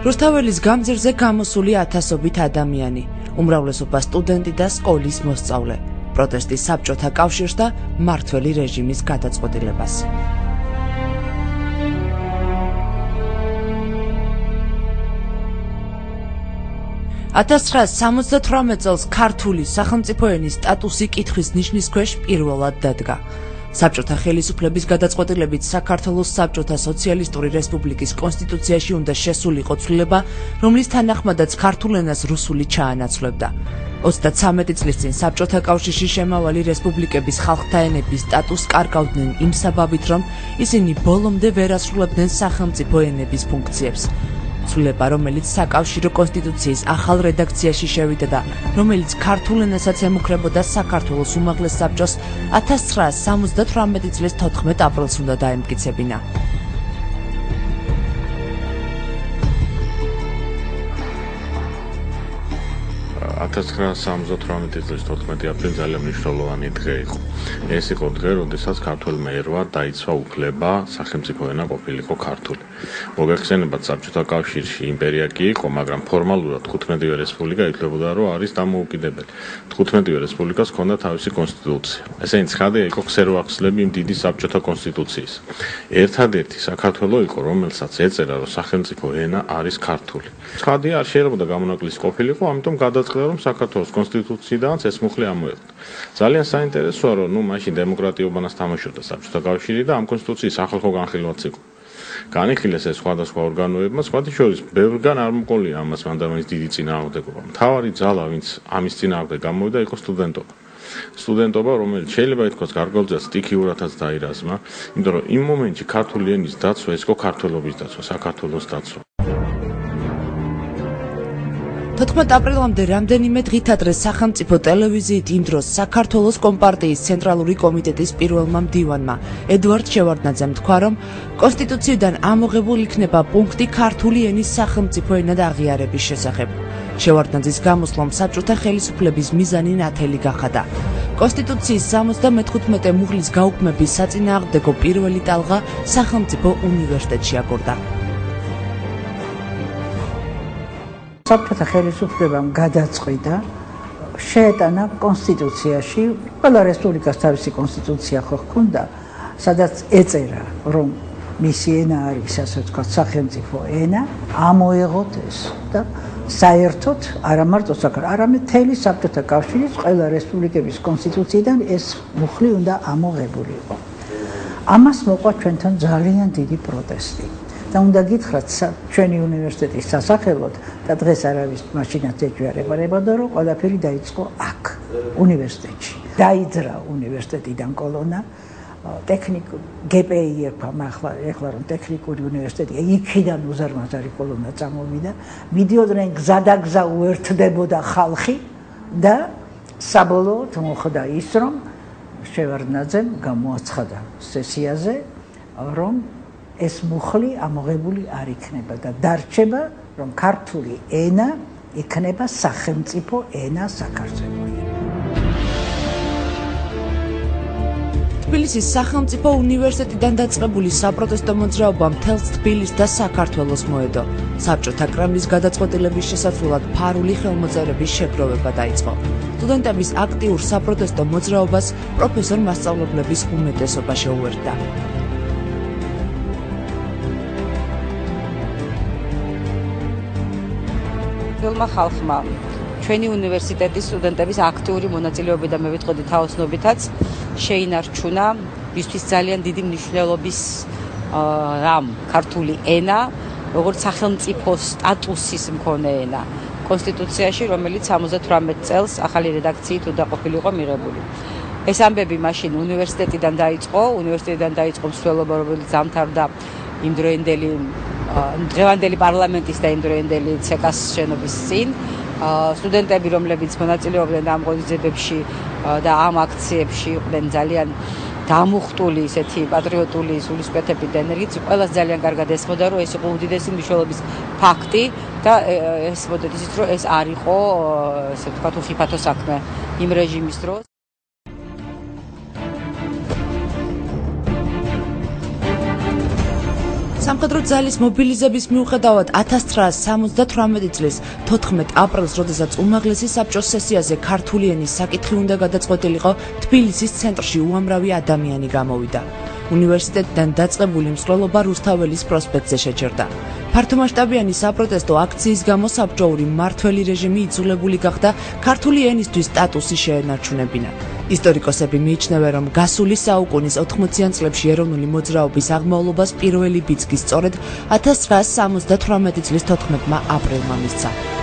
რუსთაველის გამზირზე გამოსული ათასობით ადამიანი, უმრავლესობა სტუდენტი და სკოლის მოსწავლე, პროტესტი საბჭოთა კავშირს და მმართველი რეჟიმის გადაწყვეტილებას. 1978 წელს ქართული სახელმწიფო ენის სტატუსი კითხვის ნიშნის ქვეშ პირველად დადგა. საბჭოთა ხელისუფლების გადაწყვეტილებით საქართველოს საბჭოთა სოციალისტური რესპუბლიკის კონსტიტუციაში უნდა შესულიყო ცვლილება, რომლის თანახმადაც ქართულ ენას რუსული ჩაანაცვლებდა. 33 წლის წინ საბჭოთა კავშირში შემავალი რესპუბლიკების ხალხთა ენების სტატუსს კარგავდნენ იმ საბაბით, რომ ისინი ბოლომდე ვერ ასრულებდნენ სახელმწიფო ენების ფუნქციებს. ცვლილება, რომელიც საკავშირო კონსტიტუციის ახალ რედაქციაში შევიდა და რომელიც ქართულ ენასაც ემუქრებოდა საქართველოს უმაღლეს საბჭოს 1978 წლის 14 აპრილს უნდა დაემტკიცებინა. წლის 14 აპრილი ძალიან მნიშვნელოვანი დღე იყო. ეს იყო დღე, როდესაც ქართველმა ერვა დაიცვა უფლება სახელმწიფო ენა ყოფილიყო ქართული. მოგეხსენებათ, საბჭოთა კავშირში იმპერია კი იყო, მაგრამ ფორმალურად 15-ვე რესპუბლიკა ითვლებოდა, რომ არის დამოუკიდებელი. 15-ვე რესპუბლიკას ჰქონდა თავისი კონსტიტუცია. ესენი ცხადია იყო ქსეროახსნები იმ დიდი საბჭოთა კონსტიტუციის. ერთადერთი საქართველო იყო, რომელსაც ეწერა, რომ სახელმწიფო ენა არის ქართული. ცხადია, არ შეიძლება გამონაკლისი ყოფილიყო, ამიტომ გადაწყდა, რომ საქართველოს კონსტიტუციიდანაც ეს მუხლი ამოიღდა. ძალიან საინტერესოა, რომ მაშინ დემოკრატიობანას თამაშობდა საბჭოთა კავშირი და ამ კონსტიტუციის სახალხო განხილვაც იყო. განიხილეს ეს სხვადასხვა ორგანოებმა, სხვათა შორის ბევრგან არ მოყოლია ამას მანდამის დიდი წინააღმდეგობა. მთავარი ძალა, ვინც ამის წინააღმდეგ გამოვიდა, იყო სტუდენტობა. სტუდენტობა, რომელიც შეიძლება ითქვას გარკვეულწილად სტიქიურადაც დაირაზმა, იმიტომ რომ იმ მომენტში ქართული ენის დაცვა ეს იყო ქართველობის დაცვა, საქართველოს დაცვა. 14 აპრილამდე რამდენიმე დღით ადრე სახელმწიფო ტელევიზიით იმ დროს საქართველოს კომპარტიის ცენტრალური კომიტეტის პირველმა მდივანმა ედვარდ შევარდნაძემ თქვა, რომ კონსტიტუციიდან ამოღებულ იქნება პუნქტი ქართული ენის სახელმწიფო ენად აღიარების შესახებ. შევარდნაძის გამოსვლამ საბჭოთა ხელისუფლების მიზანი ნათელი გახადა. კონსტიტუციის 75 მუხლის გაუქმების საწინააღმდეგო პირველი ტალღა სახელმწიფო უნივერსიტეტში აგორდა. საბჭოთა ხელისუფლებამ გადაწყვიტა შეეტანა კონსტიტუციაში, ყველა რესპუბლიკას თავისი კონსტიტუცია ხო ჰქონდა, სადაც ეწერა, რომ მისი ენა არის, ასე ვთქვათ, სახელმწიფო ენა, ამოეღოთ ეს და საერთოდ არა მარტო საქართველოს, არამედ მთელი საბჭოთა კავშირის ყველა რესპუბლიკების კონსტიტუციიდან ეს მუხლი უნდა ამოღებულიყო. ამას მოყვა ჩვენთან ძალიან დიდი პროტესტი. და უნდა გითხრათ ჩვენი უნივერსიტეტის სასახელოდ და დღეს არავის მაშინაც ეჯვარებოდა, რომ ყველაფერი დაიწყო აქ, უნივერსიტეტში. დაიძრა უნივერსიტეტიდან კოლონა, GPI ერქვა, ეხლა რომ ტექნიკური უნივერსიტეტია, იქიდან უზარმაზარი კოლონა წამოვიდა, მიდიოდნენ გზადაგზა უერთდებოდა ხალხი და საბოლოოდ მოხდა ის, რომ შევარდნაძემ გამოაცხადა სესიაზე, რომ ეს მუხლი ამოღებული არ იქნება და დარჩება, რომ ქართული ენა იქნება სახელმწიფო ენა საქართველოში. თბილისის სახელმწიფო უნივერსიტეტიდან დაწყებული საპროტესტო მოძრაობა მთელს თბილისს და საქართველოს მოედო. საბჭოთა კრემლის გადაწყვეტილების შესაცვლად ფარული ხელმოწერების შეგროვება დაიწყო. სტუდენტების აქტიურ საპროტესტო მოძრაობას პროფესორ-მასწავლებლების უმეტესობა შეუერთდა. პირველმა ხალხმა ჩვენი უნივერსიტეტის სტუდენტების აქტიური მონაწილეობით და მე ვიტყოდი თაოსნობითაც შეინარჩუნაისთვის ძალიან დიდი მნიშვნელობის რამ ქართული ენა, როგორც სახელმწიფო სტატუსის მქონე ენა კონსტიტუციაში, რომელიც 78 წელს ახალი რედაქციით უნდა ყოფილიყო მიღებული. ეს ამბები მაშინ უნივერსიტეტიდან დაიწყო მსვლელობა, რომელიც დამთავრდა დღევანდელი პარლამენტის და იმდროინდელი ცეკას შენობის წინ. სტუდენტები, რომლებიც მონაწილეობდნენ ამ ღონისძიებებში და ამ აქციებში, იყვნენ ძალიან დამუხტული, ისეთი პატრიოტული სულისკვეთებით და ენერგიით, ყველას ძალიან კარგად ესმოდა, რომ ეს იყო უდიდესი მნიშვნელობის ფაქტი და ესმოდათ ისიც, რომ ეს არ იყო, ესე ვთქვათ, უხიფათო საქმე იმ რეჟიმის დროს. სამხედრო ძალის მობილიზების მიუხედავად 1978 წლის 14 აპრილს, როდესაც უმაღლესი საბჭოს სესიაზე ქართული ენის საკითხი უნდა გადაწყვეტილიყო, თბილისის ცენტრში უამრავი ადამიანი გამოვიდა. უნივერსიტეტიდან დაწყებული მსვლელობა რუსთაველის პროსპექტზე შეჩერდა. ფართომასშტაბიანი საპროტესტო აქციის გამო საბჭოური მმართველი რეჟიმი იძულებული გახდა ქართული ენისთვის სტატუსი შეენარჩუნებინა. ისტორიკოსები მიიჩნევენ, რომ გასული საუკუნის 80-იან წლებში ეროვნული მოძრაობის აღმავლობას პირველი ბიძგი სწორედ 1978 წლის 14 აპრილმა მისცა.